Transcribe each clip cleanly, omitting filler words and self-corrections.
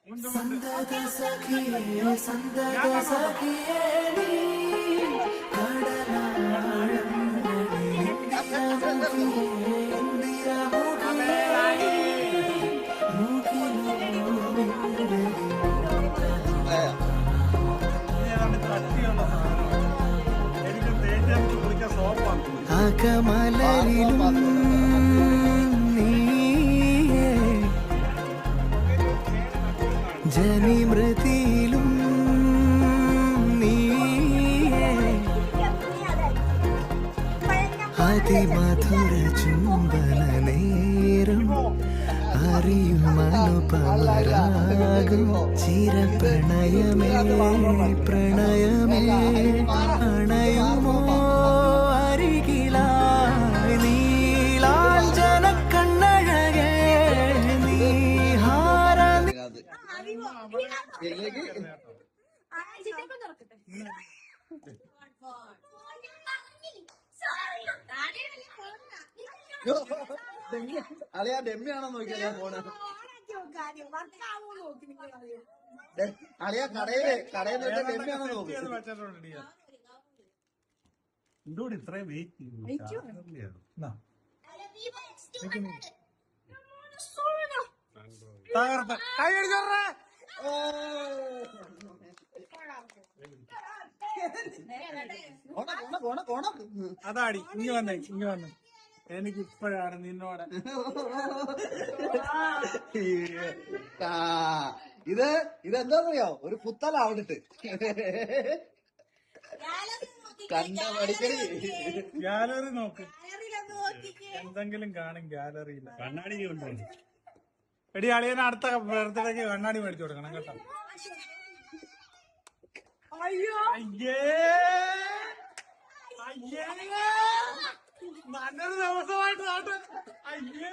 സന്തത സഖിയേ സന്തത സഖിയേ നീ അകമലരിലും നീയേ ജനിമൃതിയിലും നീയേ അതിമധുര ചുംബന നേരം അറിയുമനുപമരാഗം ചിരപ്രണയമേ പ്രണയമേ അണയുമോ അരികിലായി നീലാഞ്ജന കണ്ണഴകേ നീഹാര അളിയാ ഡെമ്മിയാണോ നോക്കിയാ പോണ അളിയാ കടയിൽ നോക്കിയാ ഡെമ്മിയാണോ നോക്കി എന്തോട് ഇത്രയും വെയിറ്റ് അതാടി ഇങ്ങ വന്നേ എനിക്ക് ഇപ്പോഴാണ് നിന്നോട് ഇതെന്താന്നറിയോ ഒരു പുത്തല അവിടിട്ട് കണ്ട പഠിക്കണി ഗാലറി നോക്ക് എന്തെങ്കിലും കാണും ഗാലറിയില്ല കണ്ണാടി ഉണ്ടോ എടി അളിയനെ അടുത്ത ബർത്ത്ഡേക്ക് കണ്ണാടി മേടിച്ചു കൊടുക്കണം കേട്ടോ അയ്യോ അയ്യേ അയ്യേ നല്ലൊരു ദിവസമായിട്ട് നാട്ട് അയ്യേ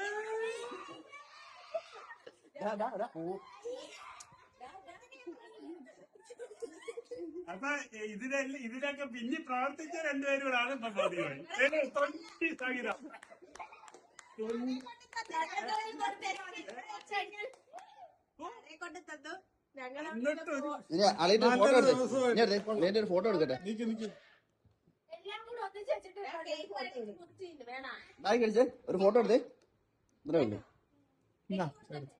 അപ്പൊ ഇതിനൊക്കെ പിന്നെ പ്രവർത്തിച്ച രണ്ടുപേരോടാണ് ഇപ്പൊ മതിയായി സംഗീതം ഫോട്ടോ എടുക്കട്ടെ ഒരു ഫോട്ടോ എടുത്തേ ഇത്രേ ഉള്ളൂ